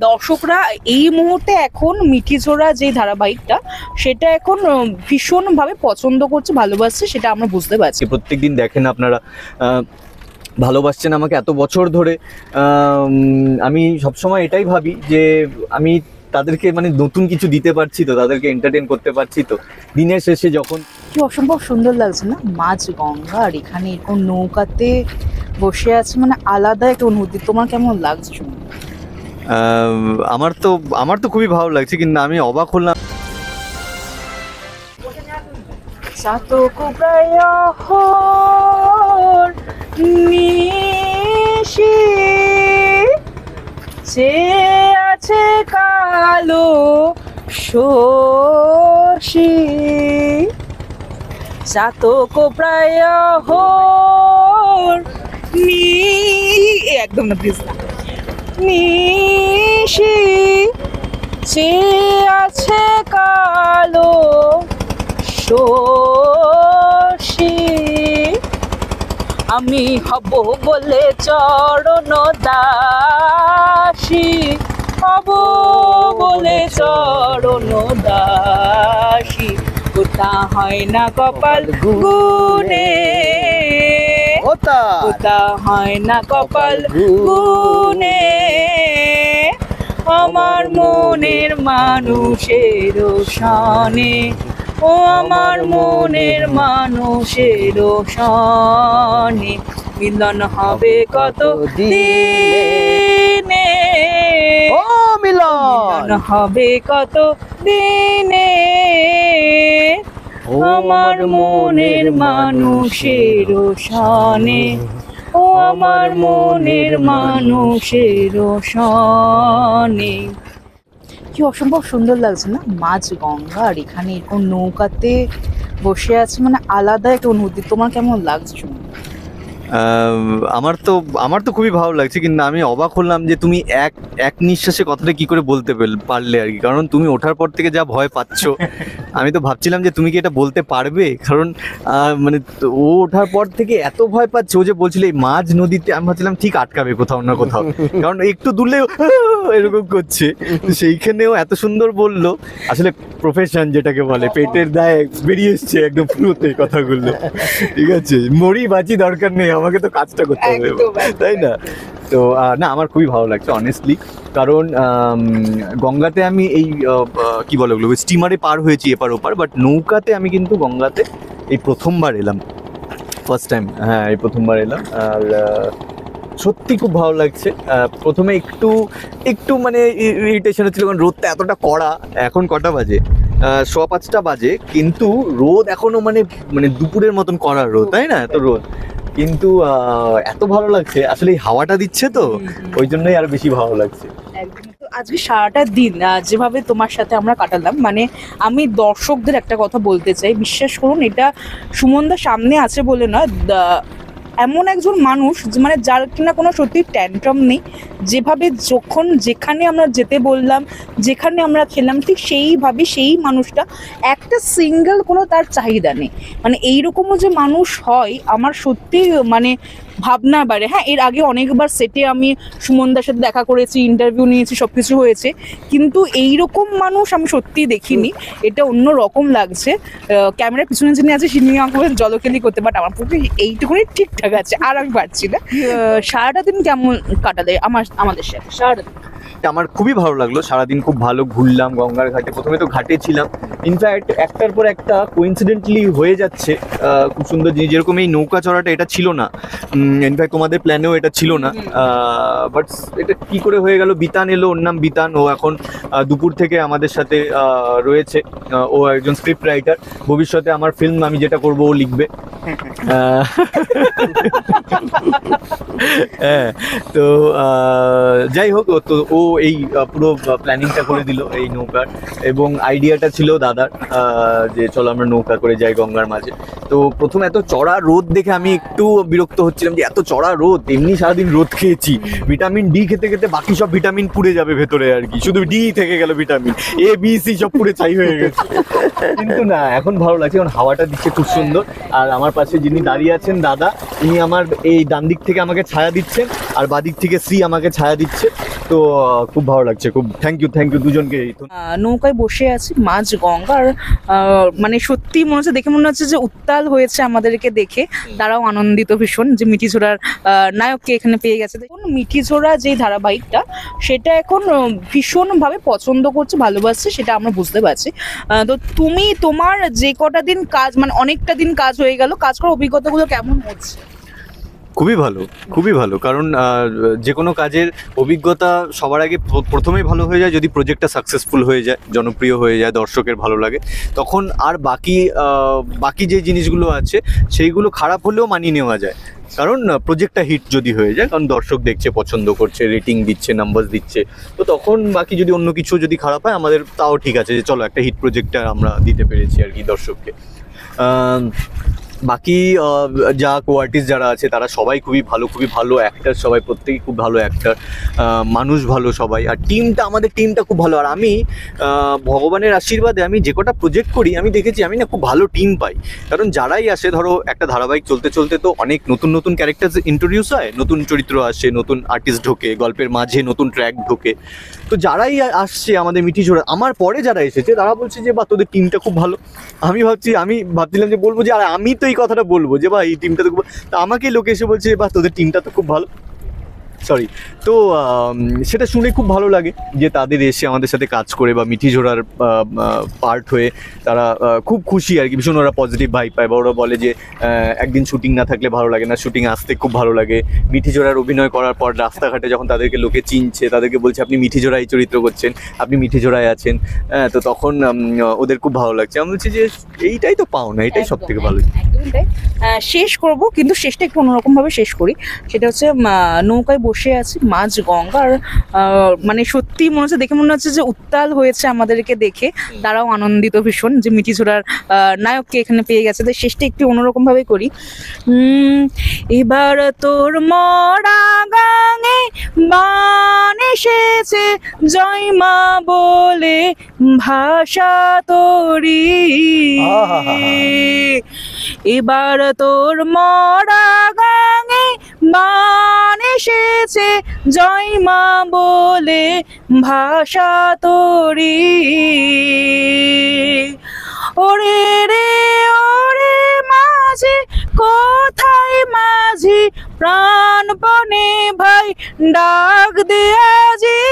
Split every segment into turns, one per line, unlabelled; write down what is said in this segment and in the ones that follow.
দর্শকরা এই মুহূর্তে এখন মিঠিজোড়া যে ধারাবাহিকটা সেটা এখন ভীষণ ভাবে পছন্দ করছে, ভালোবাসছে, সেটা আমরা বুঝতে পারছি।
প্রত্যেকদিন দেখেন আপনারা, ভালোবাসছেন আমাকে এত বছর ধরে। আমি সবসময় এটাই ভাবি যে আমি তাদেরকে মানে নতুন কিছু দিতে পারছি তো, তাদেরকে এন্টারটেন করতে পারছি তো। দিনের শেষে যখন
কি অসম্ভব সুন্দর লাগছে না মাঝ গঙ্গা, আর এখানে এরকম নৌকাতে বসে আছে, মানে আলাদা একটা অনুভূতি। তোমার কেমন লাগছে শুনে?
আমার তো খুবই ভালো লাগছে, কিন্তু আমি অবাক হলাম।
চাতক প্রায়হর নিশি যে আছে কালো শশী, চাতক প্রায়হর একদম না প্লিজ না, নিশি যে আছে কালো শশী, আমি হব বলে চরণ দাসী, হব বলে চরণ দাসী, ওটা হয় না কপাল গুনে, ওটা হয় না কপাল গুনে, আমার মনের মানুষের সনে, ও আমার মনের মানুষের সনে, মিলন হবে কত দিনে,
ও মিলন
হবে কত দিনে, আমার মনের মানুষের সনে, ও আমার মনের মানুষের সনে। কি অসম্ভব সুন্দর লাগছে না মাঝ গঙ্গা, আর এখানে এরকম নৌকাতে বসে আছে, মানে আলাদা একটা অনুভূতি। তোমার কেমন লাগছে শুনে?
আমার তো খুবই ভালো লাগছে, কিন্তু আমি অবাক হলাম যে তুমি এক নিঃশ্বাসে কথাটা কি করে বলতে পারলে আর কি। কারণ তুমি ওঠার পর থেকে যা ভয় পাচ্ছ, আমি তো ভাবছিলাম যে তুমি কি এটা বলতে পারবে, কারণ মানে ও ওঠার পর থেকে এত ভয় পাচ্ছে। ও যে বলছিল এই মাঝ নদীতে, আমি ভাবছিলাম ঠিক আটকাবে কোথাও না কোথাও, কারণ একটু দূরলেও এরকম করছে। তো সেইখানেও এত সুন্দর বললো। আসলে প্রফেশন যেটাকে বলে, পেটের দায়ে বেরিয়ে এসছে একদম ফ্লুতে কথাগুলো। ঠিক আছে, মরি বাঁচি দরকার নেই, আমাকে তো কাজটা করতে হবে, তাই না? তো না, আমার খুবই ভালো লাগছে অনেস্টলি। কারণ গঙ্গাতে আমি এই কি বলে ওগুলো, স্টিমারে পার হয়েছি এপার ওপার, বাট নৌকাতে আমি কিন্তু গঙ্গাতে এই প্রথমবার এলাম, ফার্স্ট টাইম। হ্যাঁ, এই প্রথমবার এলাম। আর সত্যি খুব ভালো লাগছে। প্রথমে একটু মানে ইরিটেশন হচ্ছিল, কারণ রোদটা এতটা কড়া। এখন কটা বাজে? 5:15 বাজে, কিন্তু রোদ এখনো মানে দুপুরের মতন কড়া রোদ, তাই না? এত রোদ, কিন্তু এত ভালো লাগছে। আসলে এই হাওয়াটা দিচ্ছে তো, ওই জন্যই আরো বেশি ভালো লাগছে।
তো আজকে সারাটা দিন যেভাবে তোমার সাথে আমরা কাটালাম, মানে আমি দর্শকদের একটা কথা বলতে চাই, বিশ্বাস করুন, এটা সুমনদা সামনে আছে বলে নয়, এমন একজন মানুষ মানে যার কিনা কোনো সত্যি ট্যান্ট্রাম নেই, যেভাবে যখন যেখানে আমরা যেতে বললাম, যেখানে আমরা খেলাম, ঠিক সেইভাবে সেই মানুষটা একটা সিঙ্গেল কোনো তার চাহিদা নেই। মানে এইরকমও যে মানুষ হয় আমার সত্যি মানে ভাবনা বাড়ে। হ্যাঁ, এর আগে অনেকবার সেটে আমি সুমনদার সাথে দেখা করেছি, ইন্টারভিউ নিয়েছি, সব কিছু হয়েছে, কিন্তু এইরকম মানুষ আমি সত্যিই দেখিনি। এটা অন্য রকম লাগছে। ক্যামেরার পিছনে যিনি আছে তিনি আমাকে জলকেলি করতে, বাট আমার পক্ষে এইটুকুনি ঠিকঠাক আছে, আর আমি পারছি না। সারাটা দিন কেমন কাটালে আমাদের সাথে? সারাটা দিন
আমার খুবই ভালো লাগলো। সারাদিন খুব ভালো ঘুরলাম গঙ্গার ঘাটে। প্রথমে তো ঘাটে ছিলাম, ইনফ্যাক্ট একটার পর একটা কোইন্সিডেন্টলি হয়ে যাচ্ছে খুব সুন্দর জিনিস। যেরকম এই নৌকা চড়াটা, এটা ছিল না, ইনফ্যাক্ট তোমাদের প্ল্যানেও এটা ছিল না, বাট এটা কি করে হয়ে গেল। বিতান এলো, ওর নাম বিতান। ও এখন দুপুর থেকে আমাদের সাথে রয়েছে। ও একজন স্ক্রিপ্ট রাইটার। ভবিষ্যতে আমার ফিল্ম আমি যেটা করবো ও লিখবে। হ্যাঁ, তো যাই হোক, তো ও এই পুরো প্ল্যানিংটা করে দিল এই নৌকার, এবং আইডিয়াটা ছিল দাদার যে চলো আমরা নৌকা করে যাই গঙ্গার মাঝে। তো প্রথমে এত চড়া রোদ দেখে আমি একটু বিরক্ত হচ্ছিলাম যে এত চড়া রোদ, এমনি সারাদিন রোদ খেয়েছি, ভিটামিন ডি খেতে খেতে বাকি সব ভিটামিন পুড়ে যাবে ভেতরে আর কি, শুধু ডি থেকে গেল, ভিটামিন এ বি সি সব পুড়ে ছাই হয়ে গেছে। কিন্তু না, এখন ভালো লাগছে কারণ হাওয়াটা দিচ্ছে খুব সুন্দর। আর আমার পাশে যিনি দাঁড়িয়ে আছেন দাদা, উনি আমার এই ডান দিক থেকে আমাকে ছায়া দিচ্ছেন আর বাদিক থেকে শ্রী আমাকে ছায়া দিচ্ছে। তো খুব ভালো লাগছে, খুব থ্যাংক ইউ দুজনকে।
নৌকায় বসে আছি মাঝ গঙ্গার, মানে সত্যি মনে হচ্ছে, দেখে মনে হচ্ছে যে উত্তাল হয়েছে আমাদেরকে দেখে, তারাও আনন্দিত ভীষণ যে মিঠিঝোড়ার নায়ককে এখানে পেয়ে গেছে। দেখুন মিঠিঝোড়া যে ধারাবাহিকটা, সেটা এখন ভীষণভাবে পছন্দ করছে, ভালোবাসছে, সেটা আমরা বুঝতে পারছি। তো তুমি তোমার যে কটা দিন কাজ, মানে অনেকটা দিন কাজ হয়ে গেল, কাজ করার অভিজ্ঞতাগুলো কেমন হচ্ছে?
খুবই ভালো, খুবই ভালো, কারণ যে কোনো কাজের অভিজ্ঞতা সবার আগে প্রথমেই ভালো হয়ে যায় যদি প্রজেক্টটা সাকসেসফুল হয়ে যায়, জনপ্রিয় হয়ে যায়, দর্শকের ভালো লাগে, তখন আর বাকি যে জিনিসগুলো আছে সেইগুলো খারাপ হলেও মানিয়ে নেওয়া যায়। কারণ প্রজেক্টটা হিট যদি হয়ে যায়, কারণ দর্শক দেখছে, পছন্দ করছে, রেটিং দিচ্ছে, নাম্বার দিচ্ছে, তো তখন বাকি যদি অন্য কিছু যদি খারাপ হয় আমাদের তাও ঠিক আছে যে চলো একটা হিট প্রজেক্টটা আমরা দিতে পেরেছি আর কি দর্শককে। বাকি যা কোয়ার্টিস্ট যারা আছে তারা সবাই খুবই ভালো অ্যাক্টার, সবাই প্রত্যেকেই খুব ভালো অ্যাক্টার, মানুষ ভালো সবাই, আর আমাদের টিমটা খুব ভালো। আর আমি ভগবানের আশীর্বাদে আমি যে কটা প্রজেক্ট করি আমি দেখেছি আমি না খুব ভালো টিম পাই। কারণ যারাই আসে, ধরো একটা ধারাবাহিক চলতে চলতে তো অনেক নতুন ক্যারেক্টার ইন্ট্রোডিউস হয়, নতুন চরিত্র আসে, নতুন আর্টিস্ট ঢোকে, গল্পের মাঝে নতুন ট্র্যাক ঢোকে। তো যারাই আসছে আমাদের মিঠিঝোড়া, আমার পরে যারা এসেছে তারা বলছে যে বা তোদের টিমটা খুব ভালো। আমি ভাবছিলাম যে বলবো যে আর আমি তো এই কথাটা বলবো যে বা এই টিমটা তো খুব, তা আমাকে লোকে এসে বলছে বা তোদের টিমটা তো খুব ভালো, সরি। তো সেটা শুনে খুব ভালো লাগে যে তাদের এসে আমাদের সাথে কাজ করে বা মিঠিঝোড়ার পার্ট হয়ে তারা খুব খুশি আর কি, ভীষণ ওরা পজিটিভ ভাইব পায়, বা ওরা বলে যে একদিন শুটিং না থাকলে ভালো লাগে না, শুটিং আসতে খুব ভালো লাগে। মিঠিঝোড়ার অভিনয় করার পর রাস্তাঘাটে যখন তাদেরকে লোকে চিনছে, তাদেরকে বলছে আপনি মিঠিঝোড়ায় চরিত্র করছেন, আপনি মিঠিঝোড়ায় আছেন, তো তখন ওদের খুব ভালো লাগছে। আমি বলছি যে এইটাই তো পাওনা, এটাই সব থেকে ভালো।
একদমই তাই। শেষ করব, কিন্তু শেষটা একটু অন্যরকম ভাবে শেষ করি। সেটা হচ্ছে নৌকায় বসে আছি মাঝ গঙ্গার, মানে সত্যি মনে হচ্ছে, দেখে মনে হচ্ছে যে উত্তাল হয়েছে আমাদেরকে দেখে, তারাও আনন্দিত ভীষণ যে মিঠিঝোড়ার নায়ককে এখানে পেয়ে গেছে। তো শেষটা একটু অন্যরকম ভাবে করি। এবার তোর মরা গাঙে বান এসেছে, জয় মা বলে ভাষা তোরি, এবার তোর মরা গাঙে বান এসেছে, জয় মা বলে ভাষা তোরি, ওরে রে ওরে মাঝি কোথায় মাঝি, প্রাণপণে ভাই ডাক দে আজি,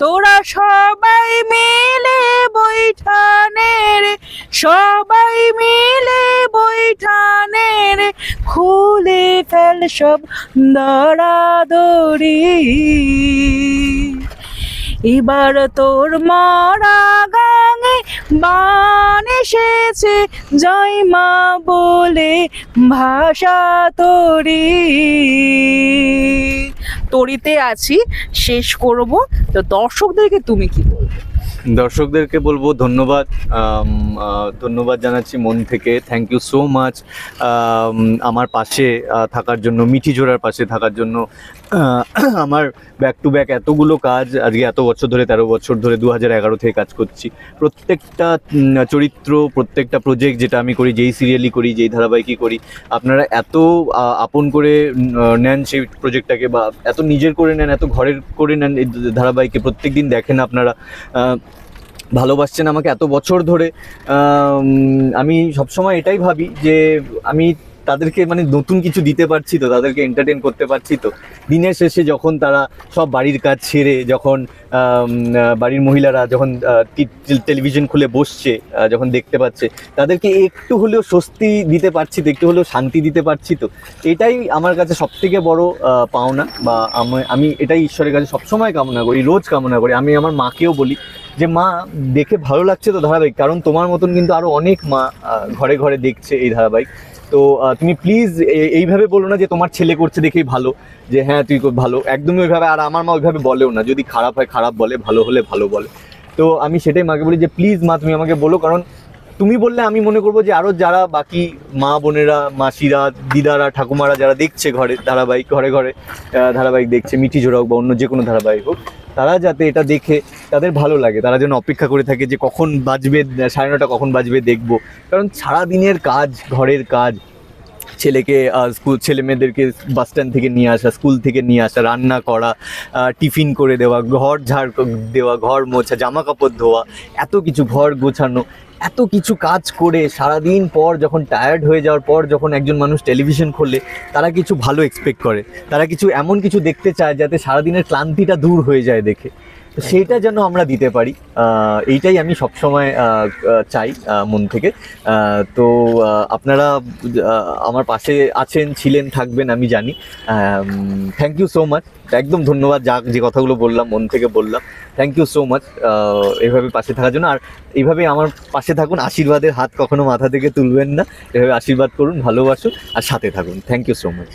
তোরা সবাই মিলে বৈঠানে রে, সবাই মিলে বৈঠানে রে, খুলে ফেল সব দরাদরি, এবার তোর মরা গাঙে বান এসেছে, জয় মা বলে ভাষা তোরি। তরিতে আছি, শেষ করব। তো দর্শকদেরকে তুমি কি বলবে?
দর্শকদেরকে বলবো ধন্যবাদ জানাচ্ছি মন থেকে, থ্যাংক ইউ সো মাচ আমার পাশে থাকার জন্য, মিঠিঝোড়ার পাশে থাকার জন্য। আমার ব্যাক টু ব্যাক এতগুলো কাজ, আজকে এত বছর ধরে, 13 বছর ধরে 2011 থেকে কাজ করছি, প্রত্যেকটা চরিত্র, প্রত্যেকটা প্রজেক্ট যেটা আমি করি, যেই সিরিয়ালই করি, যেই ধারাবাহিকই করি, আপনারা এত আপন করে নেন সেই প্রজেক্টটাকে, বা এত নিজের করে নেন, এত ঘরের করে নেন এই ধারাবাহিকে, প্রত্যেক দিন দেখেন আপনারা, ভালোবাসছেন আমাকে এত বছর ধরে। আমি সবসময় এটাই ভাবি যে আমি তাদেরকে মানে নতুন কিছু দিতে পারছি তো, তাদেরকে এন্টারটেন করতে পারছি তো। দিনের শেষে যখন তারা সব বাড়ির কাজ ছেড়ে, যখন বাড়ির মহিলারা যখন টেলিভিশন খুলে বসছে, যখন দেখতে পাচ্ছে, তাদেরকে একটু হলেও স্বস্তি দিতে পারছি তো, একটু হলেও শান্তি দিতে পারছি তো, এটাই আমার কাছে সবথেকে বড় পাওনা। বা আমি এটাই ঈশ্বরের কাছে সবসময় কামনা করি, রোজ কামনা করি। আমি আমার মাকেও বলি যে মা, দেখে ভালো লাগছে তো ধারাবাহিক, কারণ তোমার মতন কিন্তু আরও অনেক মা ঘরে ঘরে দেখছে এই ধারাবাহিক, তো তুমি প্লিজ এইভাবে বলো না যে তোমার ছেলে করছে দেখেই ভালো, যে হ্যাঁ তুই ভালো, একদমই ওইভাবে। আর আমার মা ওইভাবে বলেও না, যদি খারাপ হয় খারাপ বলে, ভালো হলে ভালো বলে। তো আমি সেটাই মাকে বলি যে প্লিজ মা তুমি আমাকে বলো, কারণ তুমি বললে আমি মনে করবো যে আরও যারা বাকি মা বোনেরা, মাসিরা, দিদারা, ঠাকুমারা যারা দেখছে ঘরে ধারাবাহিক, ঘরে ঘরে ধারাবাহিক দেখছে, মিঠি ঝোড়া হোক বা অন্য যে কোনো ধারাবাহিক হোক, তারা যাতে এটা দেখে তাদের ভালো লাগে, তারা যেন অপেক্ষা করে থাকে যে কখন বাজবে, 9:30 কখন বাজবে দেখবো। কারণ সারাদিনের কাজ, ঘরের কাজ, ছেলেকে স্কুল, ছেলে মেয়েদেরকে বাস স্ট্যান্ড থেকে নিয়ে আসা, স্কুল থেকে নিয়ে আসা, রান্না করা, টিফিন করে দেওয়া, ঘর ঝাড় দেওয়া, ঘর মোছা, জামা কাপড় ধোয়া, এত কিছু, ঘর গোছানো, এত কিছু কাজ করে সারাদিন পর যখন টায়ার্ড হয়ে যাওয়ার পর যখন একজন মানুষ টেলিভিশন খোলে, তারা কিছু ভালো এক্সপেক্ট করে, তারা কিছু এমন কিছু দেখতে চায় যাতে সারাদিনের ক্লান্তিটা দূর হয়ে যায় দেখে। তো সেইটা যেন আমরা দিতে পারি, এইটাই আমি সবসময় চাই মন থেকে। তো আপনারা আমার পাশে আছেন, ছিলেন, থাকবেন আমি জানি। থ্যাংক ইউ সো মাচ, একদম ধন্যবাদ, যে কথাগুলো বললাম মন থেকে বললাম। থ্যাংক ইউ সো মাচ এইভাবে পাশে থাকার জন্য। আর এইভাবে আমার পাশে থাকুন, আশীর্বাদের হাত কখনো মাথা থেকে তুলবেন না, এভাবে আশীর্বাদ করুন, ভালোবাসুন আর সাথে থাকুন। Thank you so much.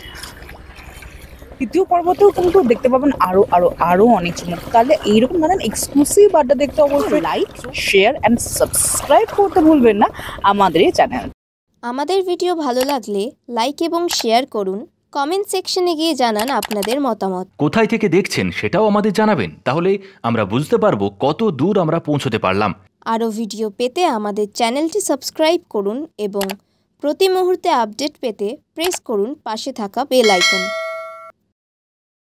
দ্বিতীয় পর্বতেও কিন্তু দেখতে পাবেন আরো আরো আরো অনেক চমক। তাহলে এইরকম ধরনের এক্সক্লুসিভ আড্ডা দেখতে অবশ্যই লাইক, শেয়ার অ্যান্ড সাবস্ক্রাইব করতে ভুলবেন না আমাদের এই চ্যানেল।
আমাদের ভিডিও ভালো লাগলে লাইক এবং শেয়ার করুন। কমেন্ট সেকশনে গিয়ে জানান আপনাদের মতামত।
কোথায় থেকে দেখছেন সেটাও আমাদের জানাবেন, তাহলে আমরা বুঝতে পারবো কত দূর আমরা পৌঁছতে পারলাম।
আরও ভিডিও পেতে আমাদের চ্যানেলটি সাবস্ক্রাইব করুন এবং প্রতি মুহূর্তে আপডেট পেতে প্রেস করুন পাশে থাকা বেল আইকন।